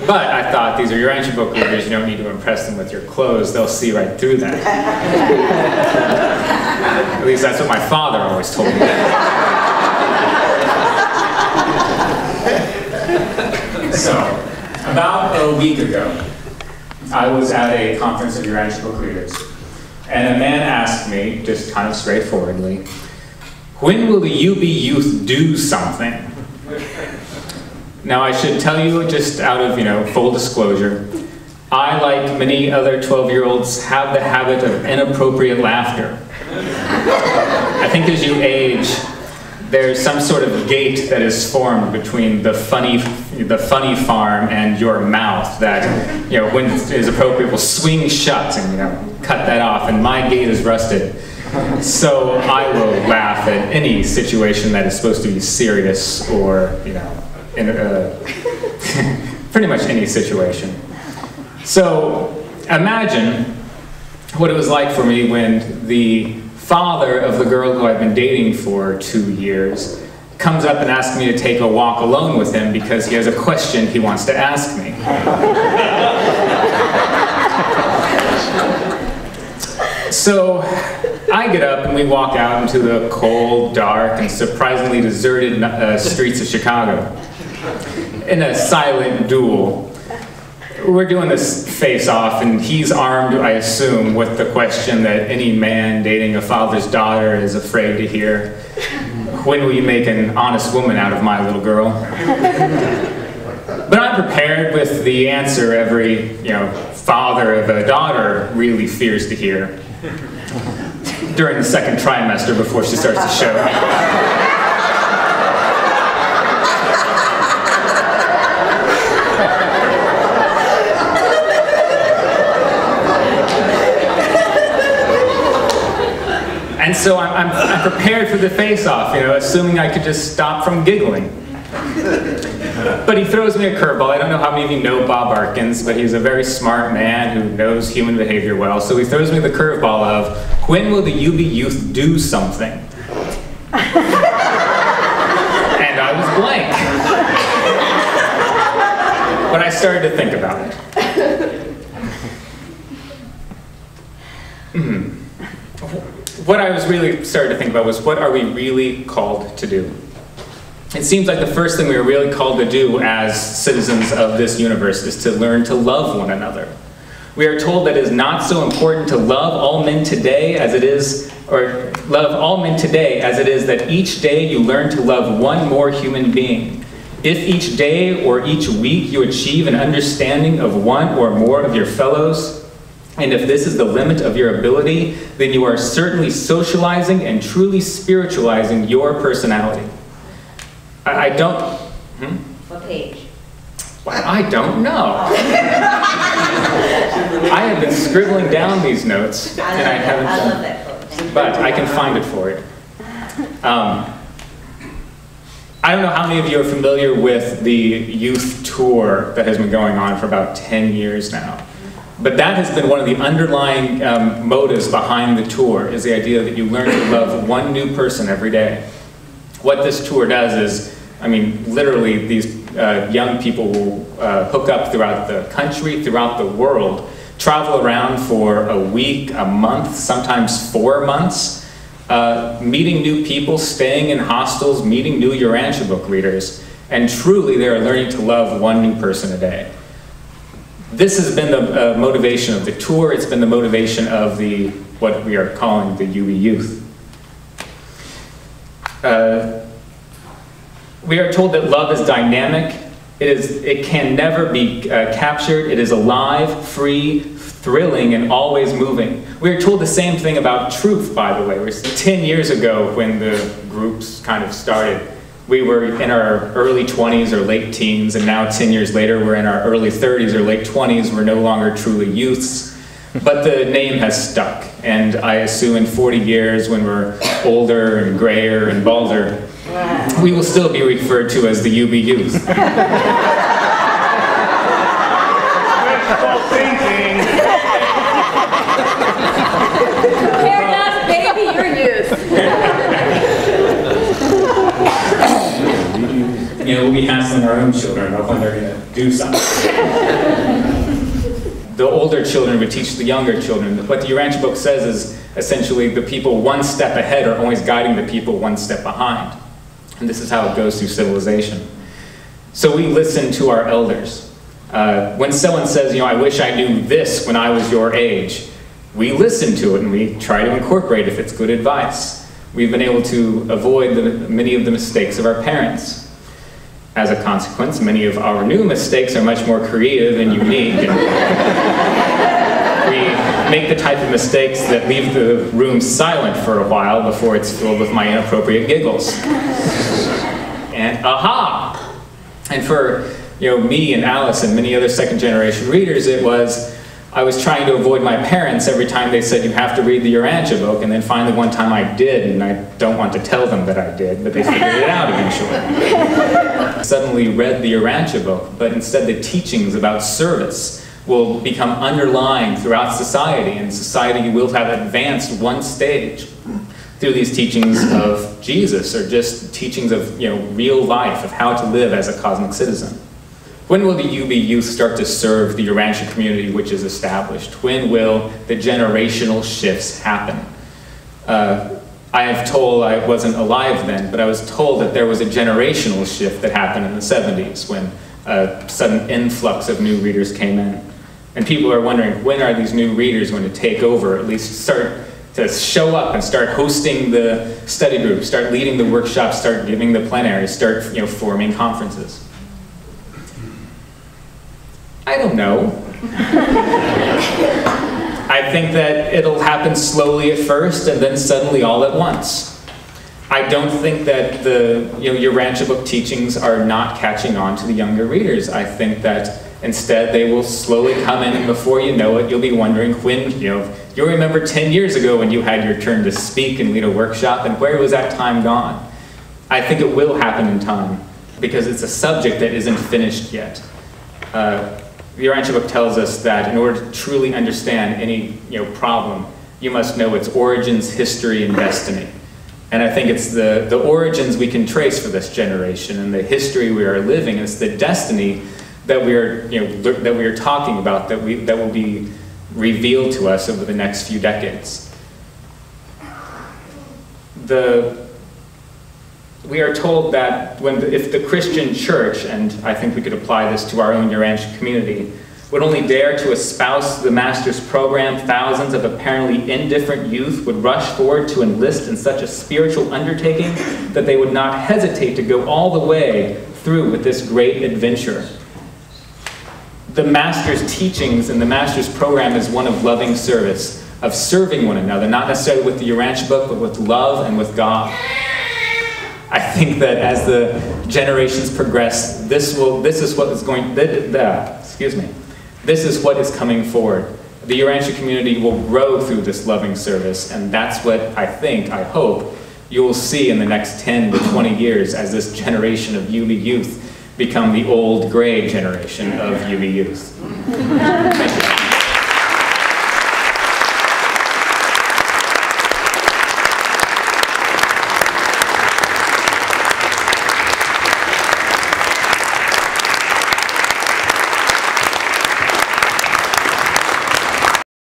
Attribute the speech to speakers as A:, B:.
A: But I thought, these are Urantia Book readers, you don't need to impress them with your clothes, they'll see right through that. At least that's what my father always told me. So, about a week ago, I was at a conference of Urantia Book readers, and a man asked me, just kind of straightforwardly, when will the UB youth do something? Now I should tell you, just out of, full disclosure, I, like many other 12-year-olds, have the habit of inappropriate laughter. I think as you age, there's some sort of gate that is formed between the funny farm and your mouth that, when it is appropriate, will swing shut and, cut that off, and my gate is rusted. So I will laugh at any situation that is supposed to be serious or, in pretty much any situation. So imagine what it was like for me when the father of the girl who I've been dating for 2 years comes up and asks me to take a walk alone with him because he has a question he wants to ask me. So I get up and we walk out into the cold, dark, and surprisingly deserted streets of Chicago in a silent duel. We're doing this face-off, and he's armed, I assume, with the question that any man dating a father's daughter is afraid to hear. When will you make an honest woman out of my little girl? But I'm prepared with the answer every, father of a daughter really fears to hear during the second trimester before she starts to show. And so I'm prepared for the face-off, assuming I could just stop from giggling. But he throws me a curveball. I don't know how many of you know Bob Arkins, but he's a very smart man who knows human behavior well. So he throws me the curveball of, when will the UB youth do something? And I was blank. But I started to think about it. What I was really starting to think about was, what are we really called to do? It seems like the first thing we are really called to do as citizens of this universe is to learn to love one another. We are told that it is not so important to love all men today as it is, or love all men today as it is that each day you learn to love one more human being. If each day or each week you achieve an understanding of one or more of your fellows, and if this is the limit of your ability, then you are certainly socializing and truly spiritualizing your personality. I don't...
B: What page?
A: Well, I don't know. I have been scribbling down these notes, and I haven't done...
B: I love that book.
A: But I can find it for you. I don't know how many of you are familiar with the youth tour that has been going on for about 10 years now. But that has been one of the underlying motives behind the tour, is the idea that you learn to love one new person every day. What this tour does is, literally these young people will hook up throughout the country, throughout the world, travel around for a week, a month, sometimes 4 months, meeting new people, staying in hostels, meeting new Urantia Book readers, and truly they are learning to love one new person a day. This has been the motivation of the tour. It's been the motivation of what we are calling the UB Youth. We are told that love is dynamic. It can never be captured. It is alive, free, thrilling, and always moving. We are told the same thing about truth, by the way. 10 years ago, when the groups kind of started, we were in our early 20s or late teens, and now 10 years later, we're in our early 30s or late 20s. We're no longer truly youths, but the name has stuck. And I assume in 40 years, when we're older and grayer and balder, we will still be referred to as the UB Youth. Wishful thinking.
C: Fair enough, baby, you're youth.
A: we'll be hassling our own children about when they're going to do something. The older children would teach the younger children. What the Urantia Book says is essentially the people one step ahead are always guiding the people one step behind. And this is how it goes through civilization. So we listen to our elders. When someone says, I wish I knew this when I was your age, we listen to it and we try to incorporate if it's good advice. We've been able to avoid many of the mistakes of our parents. As a consequence, many of our new mistakes are much more creative and unique. And we make the type of mistakes that leave the room silent for a while before it's filled with my inappropriate giggles. And aha! And for me and Alice and many other second-generation readers, I was trying to avoid my parents every time they said, you have to read the Urantia Book, and then finally one time I did, and I don't want to tell them that I did, but they figured it out eventually. Suddenly read the Urantia Book, but instead the teachings about service will become underlying throughout society, and society will have advanced one stage through these teachings of Jesus, or just teachings of real life, of how to live as a cosmic citizen. When will the UB youth start to serve the Urantia community which is established? When will the generational shifts happen? I have told, I wasn't alive then, but I was told that there was a generational shift that happened in the 70s when a sudden influx of new readers came in. And people are wondering, when are these new readers going to take over, at least start to show up and start hosting the study groups, start leading the workshops, start giving the plenaries, start forming conferences? I don't know. I think that it'll happen slowly at first and then suddenly all at once. I don't think that the Urantia Book teachings are not catching on to the younger readers. I think that instead they will slowly come in, and before you know it, you'll be wondering when, you'll remember 10 years ago when you had your turn to speak and lead a workshop, and where was that time gone? I think it will happen in time because it's a subject that isn't finished yet. The Urantia Book tells us that in order to truly understand any problem, you must know its origins, history, and destiny. And I think it's the origins we can trace for this generation, and the history we are living. It's the destiny that we are talking about that will be revealed to us over the next few decades. We are told that if the Christian church, and I think we could apply this to our own Urantia community, would only dare to espouse the master's program, thousands of apparently indifferent youth would rush forward to enlist in such a spiritual undertaking that they would not hesitate to go all the way through with this great adventure. The master's teachings and the master's program is one of loving service, of serving one another, not necessarily with the Urantia Book, but with love and with God. I think that as the generations progress, this is what is coming forward. The Urantia community will grow through this loving service, and that's what I hope, you will see in the next 10 to 20 years as this generation of UB youth become the old gray generation of UB youth.